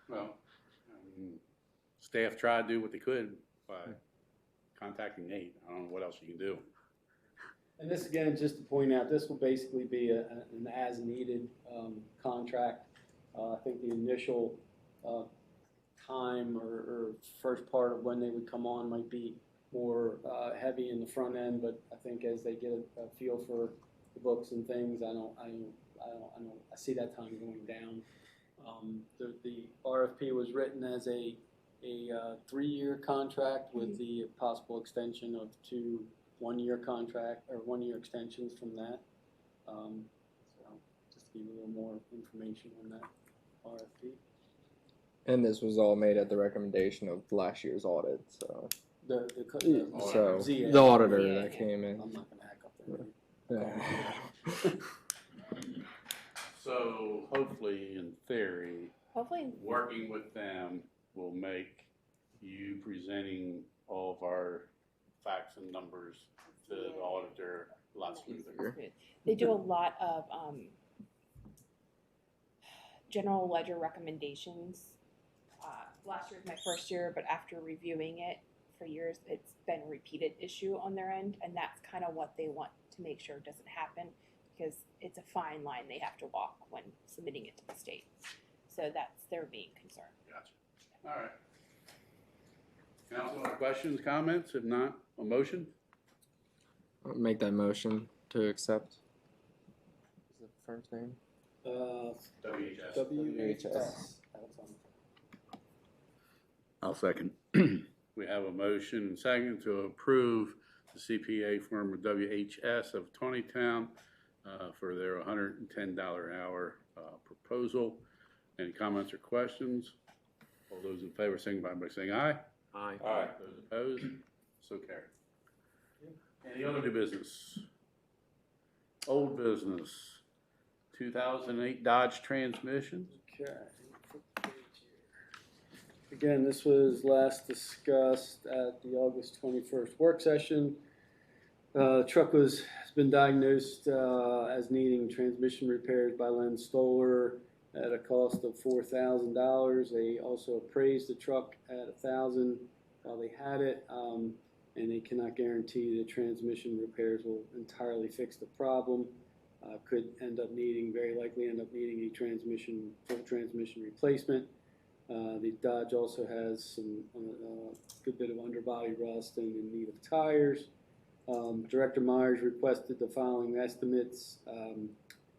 Well, staff tried to do what they could by contacting Nate. I don't know what else you can do. And this, again, just to point out, this will basically be an as-needed contract. I think the initial time or first part of when they would come on might be more heavy in the front end, but I think as they get a feel for the books and things, I see that time going down. The RFP was written as a 3-year contract with the possible extension of 2 1-year contract or 1-year extensions from that. So just to give you a little more information on that RFP. And this was all made at the recommendation of last year's audit, so. So The auditor that came in. I'm not gonna hack up there. Yeah. So hopefully, in theory, Hopefully, working with them will make you presenting all of our facts and numbers to the auditor a lot smoother. they do a lot of general ledger recommendations. Last year was my first year, but after reviewing it for years, it's been a repeated issue on their end, and that's kind of what they want to make sure doesn't happen, because it's a fine line they have to walk when submitting it to the state. So that's their main concern. Gotcha. All right. Council, any questions, comments? If not, a motion? I'll make that motion to accept. Is it the first name? WHS. WHS. I'll second. We have a motion and second to approve the CPA firm of WHS of Town for their $110 an hour proposal. Any comments or questions? All those in favor signify by saying aye. Aye. Aye. Those opposed, so carried. Any other new business? Old business, 2008 Dodge transmission. Okay. Again, this was last discussed at the August 21st work session. The truck has been diagnosed as needing transmission repairs by Len Stoller at a cost of $4,000. They also appraised the truck at $1,000 while they had it, and they cannot guarantee that transmission repairs will entirely fix the problem. Could very likely end up needing a full transmission replacement. The Dodge also has some good bit of underbody rust and in need of tires. Director Myers requested the following estimates.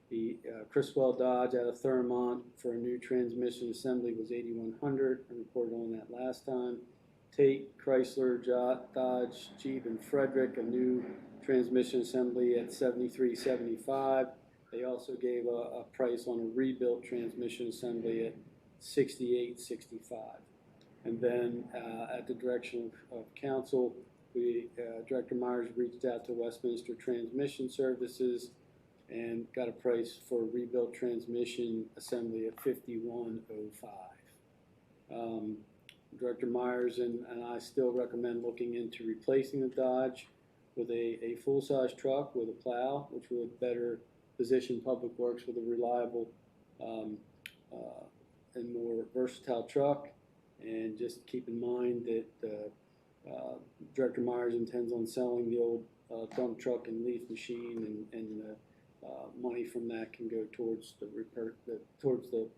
The Criswell Dodge out of Thurmont for a new transmission assembly was $8,100. I reported on that last time. Tate, Chrysler, Dodge, Jeep, and Frederick, a new transmission assembly at $73.75. They also gave a price on a rebuilt transmission assembly at $68.65. And then at the direction of council, Director Myers reached out to Westminster Transmission Services and got a price for a rebuilt transmission assembly at $51.05. Director Myers and I still recommend looking into replacing the Dodge with a full-size truck with a plow, which would better position Public Works with a reliable and more versatile truck. And just keep in mind that Director Myers intends on selling the old dump truck and leaf machine, and the money from that can go towards the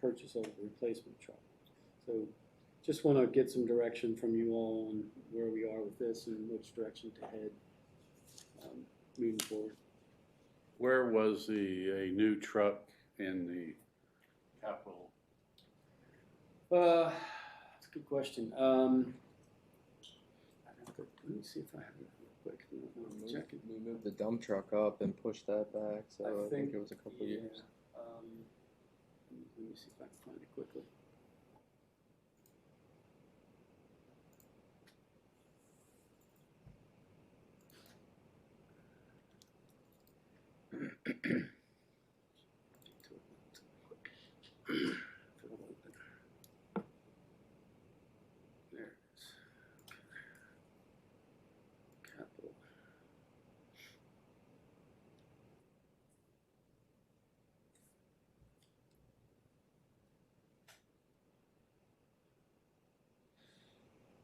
purchase of a replacement truck. So just want to get some direction from you all on where we are with this and which direction to head moving forward. Where was a new truck in the capital? That's a good question. Let me see if I have it real quick. I'm checking. We moved the dump truck up and pushed that back, so I think it was a couple years. Let me see if I can find it quickly. There it is. Capital.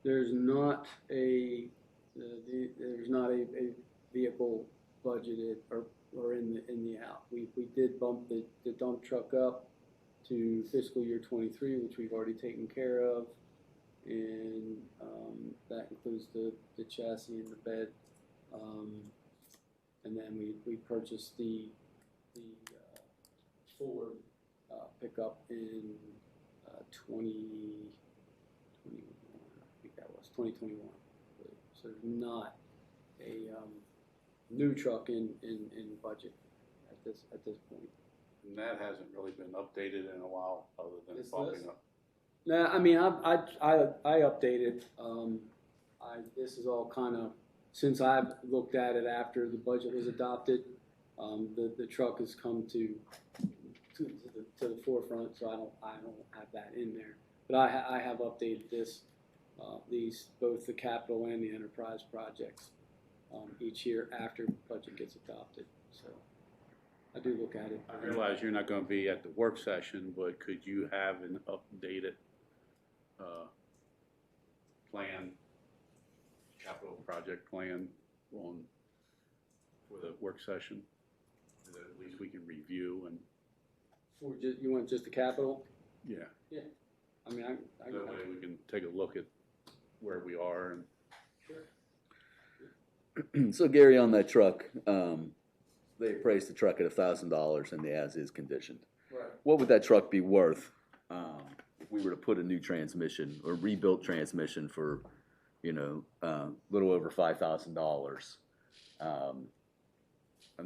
There's not a vehicle budgeted or in the out. We did bump the dump truck up to fiscal year 23, which we've already taken care of, and that includes the chassis and the bed. And then we purchased the Ford pickup in 2021. I think that was 2021. So not a new truck in budget at this point. And that hasn't really been updated in a while, other than This bumping list? up. No, I mean I updated. This is all kind of since I've looked at it after the budget was adopted. The truck has come to the forefront, so I don't have that in there. But I have updated these both the capital and the enterprise projects each year after the budget gets adopted. So I do look at it. I realize you're not going to be at the work session, but could you have an updated plan, capital project plan for the work session, so that at least we can review and, You want just the capital? yeah, I mean, I that way we can take a look at where we are and. So Gary, on that truck, they appraised the truck at $1,000 in the as-is condition. Right. What would that truck be worth if we were to put a new transmission or rebuilt transmission for, little over $5,000? I'm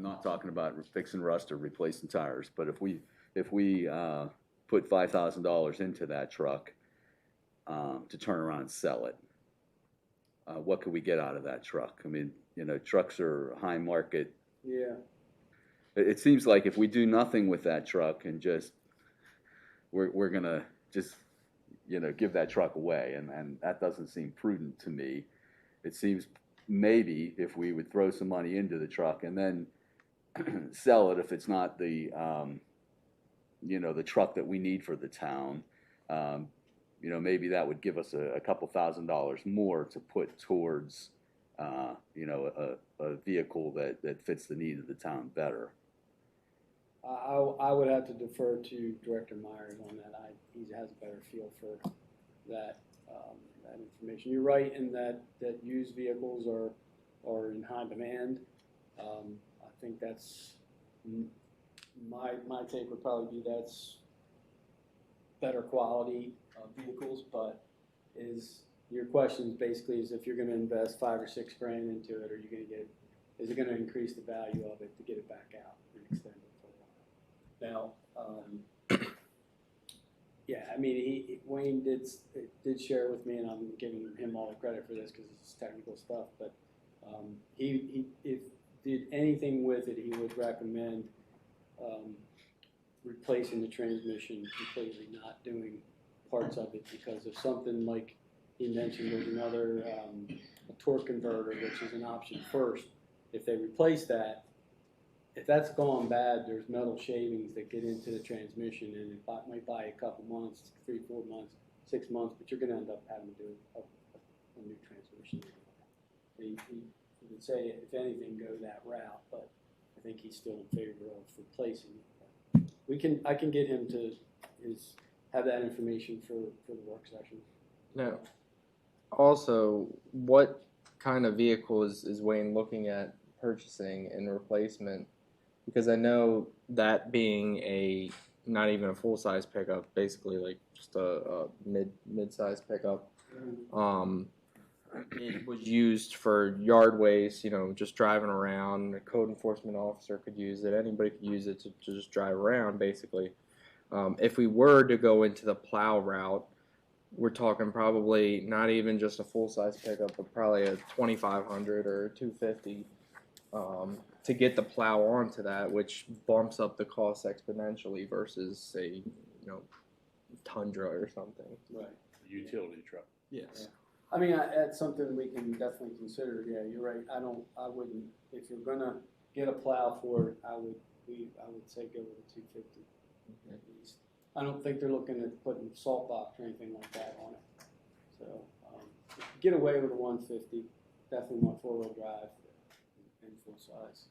not talking about fixing rust or replacing tires, but if we put $5,000 into that truck to turn around and sell it, what could we get out of that truck? I mean, trucks are high market. Yeah. It seems like if we do nothing with that truck and just we're gonna just give that truck away, and that doesn't seem prudent to me. It seems maybe if we would throw some money into the truck and then sell it if it's not the the truck that we need for the town. Maybe that would give us a couple $1,000s more to put towards, a vehicle that fits the needs of the town better. I would have to defer to Director Myers on that. He has a better feel for that information. You're right in that used vehicles are in high demand. I think that's my take would probably be that's better quality vehicles, but your question basically is if you're going to invest $5 or $6 grand into it, is it going to increase the value of it to get it back out and extend it for a while? Now, yeah, I mean, Wayne did share with me, and I'm giving him all the credit for this because it's technical stuff, but he if did anything with it, he would recommend replacing the transmission completely, not doing parts of it, because if something like he mentioned, there's another a torque converter, which is an option first. If they replace that, if that's gone bad, there's metal shavings that get into the transmission, and it might buy a couple months, 3, 4 months, 6 months, but you're going to end up having to do a new transmission. He would say, if anything, go that route, but I think he's still in favor of replacing it. I can get him to have that information for the work session. Now, also, what kind of vehicle is Wayne looking at purchasing in replacement? Because I know that being not even a full-size pickup, basically like just a mid-size pickup, it was used for yard waste, just driving around. A code enforcement officer could use it. Anybody could use it to just drive around, basically. If we were to go into the plow route, we're talking probably not even just a full-size pickup, but probably a 2500 or a 250 to get the plow onto that, which bumps up the cost exponentially versus a Tundra or something. Right. Utility truck. Yes. Yeah. I mean, that's something we can definitely consider. Yeah, you're right. I wouldn't. If you're gonna get a plow for it, I would say go with a 250 at least. I don't think they're looking at putting salt box or anything like that on it. So get away with a 150. Definitely want 4-wheel drive and full size.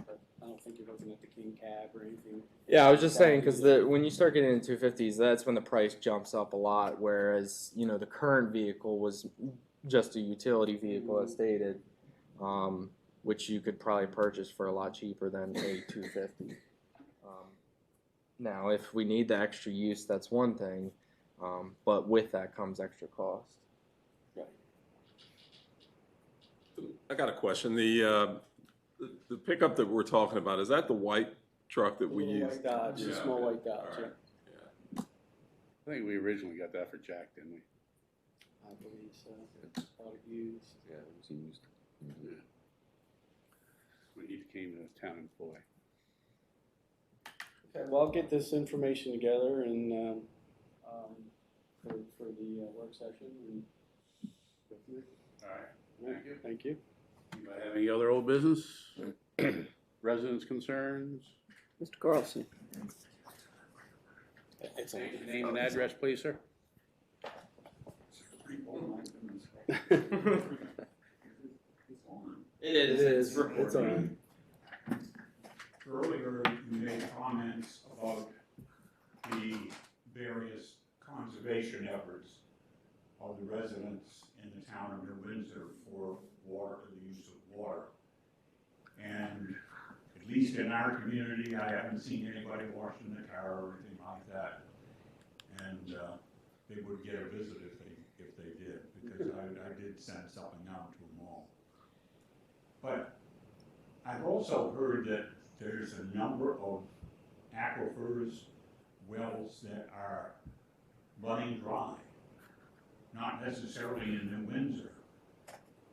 But I don't think you're looking at the king cab or anything. Yeah, I was just saying because when you start getting into 250s, that's when the price jumps up a lot. Whereas the current vehicle was just a utility vehicle, as stated, which you could probably purchase for a lot cheaper than a 250. Now, if we need the extra use, that's one thing, but with that comes extra cost. I got a question. The pickup that we're talking about, is that the white truck that we use? White Dodge, a small white Dodge. All right. Yeah. I think we originally got that for Jack, didn't we? I believe so. Bought it used. Yeah, it was used. Yeah. When he became a town employee. Okay, well, I'll get this information together and for the work session and go from there. All right, thank you. Thank you. Anybody have any other old business? Residents' concerns? Mr. Carlson. It's State your name and address, please, sir. It is. It's on. Earlier, you made comments about the various conservation efforts of the residents in the town of New Windsor for water, the use of water. And at least in our community, I haven't seen anybody washing the car or anything like that. And they would get a visit if they did, because I did send something out to them all. But I've also heard that there's a number of aquifers, wells that are running dry. Not necessarily in New Windsor,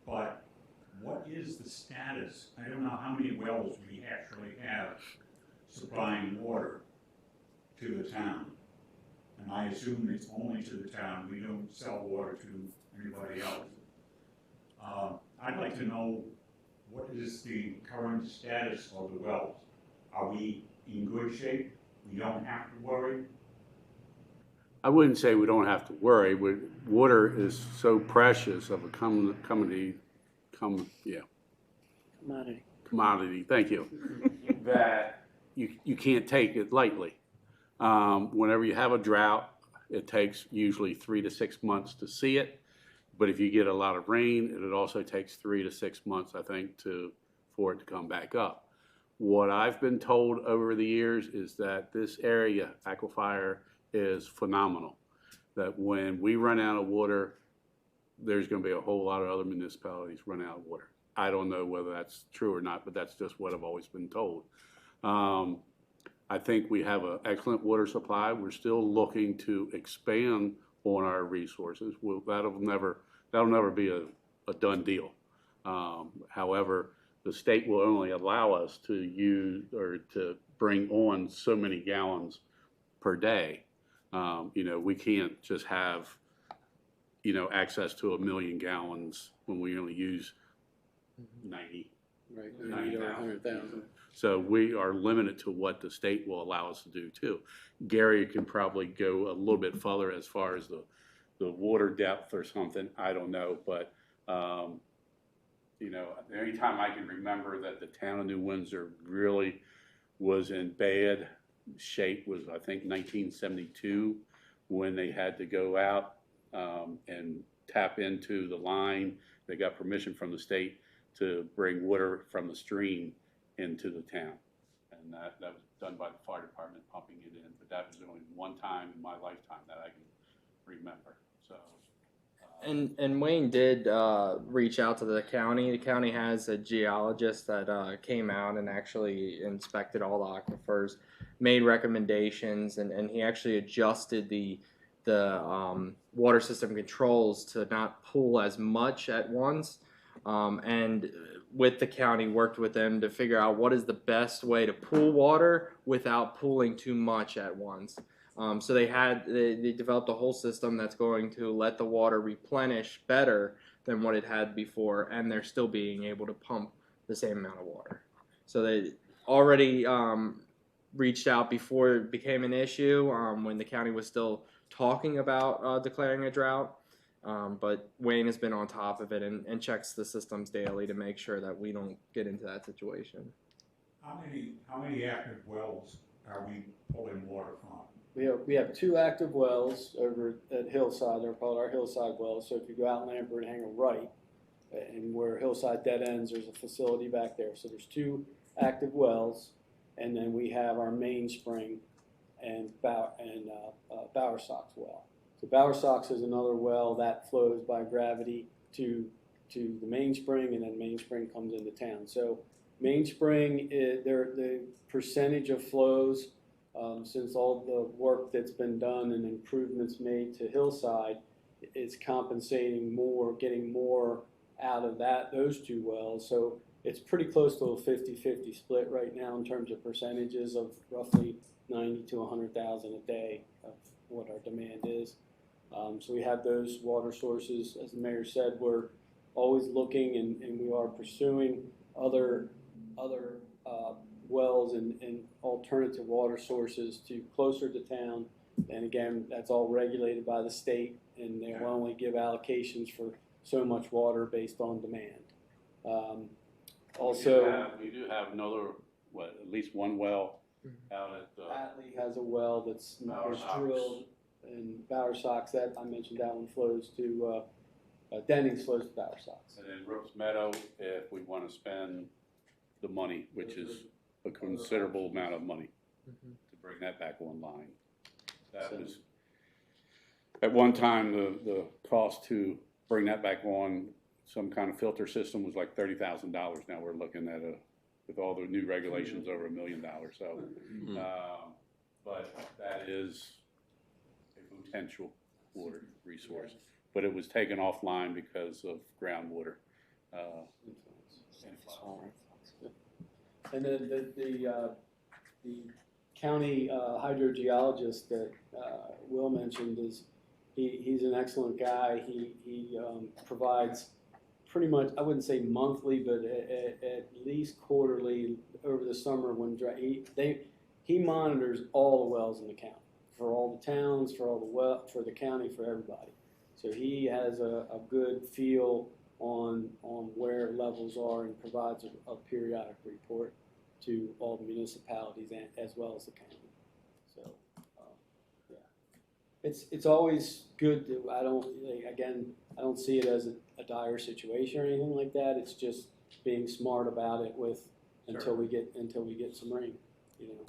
but what is the status? I don't know how many wells we actually have supplying water to the town. And I assume it's only to the town. We don't sell water to anybody else. I'd like to know, what is the current status of the wells? Are we in good shape? We don't have to worry? I wouldn't say we don't have to worry. Water is so precious of a commodity, thank you, that you can't take it lightly. Whenever you have a drought, it takes usually 3 to 6 months to see it. But if you get a lot of rain, it also takes 3 to 6 months, I think, for it to come back up. What I've been told over the years is that this area, aquifer, is phenomenal. That when we run out of water, there's going to be a whole lot of other municipalities run out of water. I don't know whether that's true or not, but that's just what I've always been told. I think we have an excellent water supply. We're still looking to expand on our resources. That'll never be a done deal. However, the state will only allow us to use or to bring on so many gallons per day. We can't just have, access to 1 million gallons when we only use 90. Right, 100,000. So we are limited to what the state will allow us to do too. Gary can probably go a little bit further as far as the water depth or something. I don't know, but the only time I can remember that the town of New Windsor really was in bad shape was, I think, 1972, when they had to go out and tap into the line. They got permission from the state to bring water from the stream into the town. And that was done by the fire department pumping it in. But that was only one time in my lifetime that I can remember. So. And Wayne did reach out to the county. The county has a geologist that came out and actually inspected all the aquifers, made recommendations, and he actually adjusted the water system controls to not pull as much at once. And with the county, worked with them to figure out what is the best way to pool water without pooling too much at once. So they developed a whole system that's going to let the water replenish better than what it had before, and they're still being able to pump the same amount of water. So they already reached out before it became an issue, when the county was still talking about declaring a drought. But Wayne has been on top of it and checks the systems daily to make sure that we don't get into that situation. How many active wells are we pulling water from? We have 2 active wells over at Hillside. They're called our Hillside wells. So if you go out Lambert and hang a right, and where Hillside dead ends, there's a facility back there. So there's 2 active wells, and then we have our mainspring and Bowersox well. So Bowersox is another well that flows by gravity to the mainspring, and then mainspring comes into town. So mainspring, the percentage of flows, since all the work that's been done and improvements made to Hillside, is compensating more, getting more out of those 2 wells. So it's pretty close to a 50-50 split right now in terms of percentages of roughly 90 to 100,000 a day of what our demand is. So we have those water sources. As the mayor said, we're always looking and we are pursuing other wells and alternative water sources to closer to town. And again, that's all regulated by the state, and they will only give allocations for so much water based on demand. We do have another, at least one well out at Atlee has a well that's drilled, and Bowersox, that I mentioned, that one flows to Dennings flows to Bowersox. And then Brooks Meadow, if we want to spend the money, which is a considerable amount of money to bring that back online. That was, at one time, the cost to bring that back on, some kind of filter system was like $30,000. Now we're looking at with all the new regulations, over $1 million. So, but that is a potential water resource. But it was taken offline because of groundwater influence. And then the county hydrogeologist that Will mentioned he's an excellent guy. He provides pretty much, I wouldn't say monthly, but at least quarterly over the summer when he monitors all the wells in the county for all the towns, for the county, for everybody. So he has a good feel on where levels are and provides a periodic report to all the municipalities as well as the county. So, yeah, it's always good to, I don't see it as a dire situation or anything like that. It's just being smart about it until we get some rain, you know.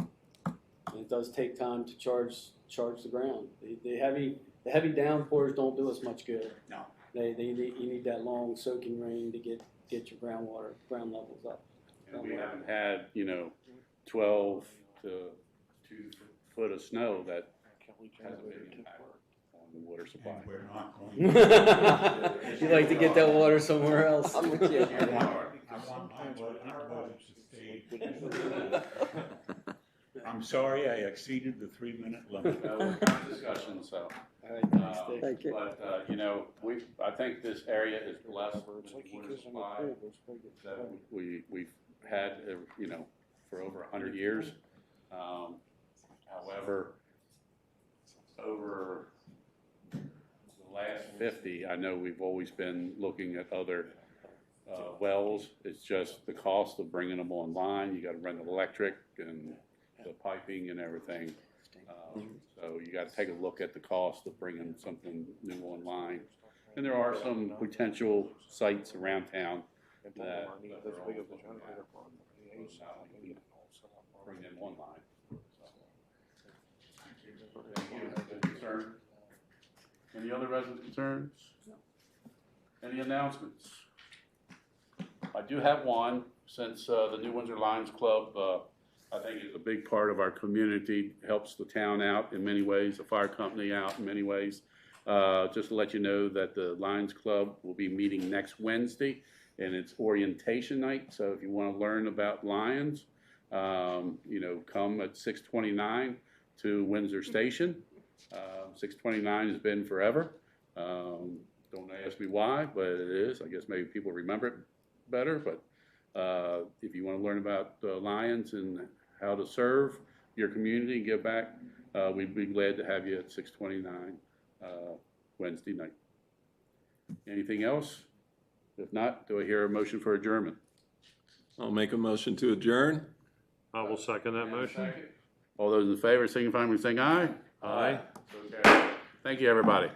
And it does take time to charge the ground. The heavy downpours don't do us much good. No. You need that long soaking rain to get your ground levels up. And we haven't had, 12 to 2 foot of snow that hasn't been impacted on the water supply. And we're not going to. You like to get that water somewhere else. I want our budget to stay. I'm sorry I exceeded the 3-minute limit. That was a discussion, so. All right, thanks, Dick. Thank you. But, I think this area is blessed with water supply that we've had, for over 100 years. However, over the last 50, I know we've always been looking at other wells. It's just the cost of bringing them online. You got to run the electric and the piping and everything. So you got to take a look at the cost of bringing something new online. And there are some potential sites around town that bring them online. Any concern? Any other resident concerns? Any announcements? I do have one, since the New Windsor Lions Club, I think is a big part of our community, helps the town out in many ways, the fire company out in many ways. Just to let you know that the Lions Club will be meeting next Wednesday, and it's orientation night. So if you want to learn about Lions, come at 6:29 to Windsor Station. 6:29 has been forever. Don't ask me why, but it is. I guess maybe people remember it better. But if you want to learn about the Lions and how to serve your community and give back, we'd be glad to have you at 6:29 Wednesday night. Anything else? If not, do I hear a motion for adjournment? I'll make a motion to adjourn. I will second that motion. All those in favor signify by saying aye. Aye. So carried. Thank you, everybody.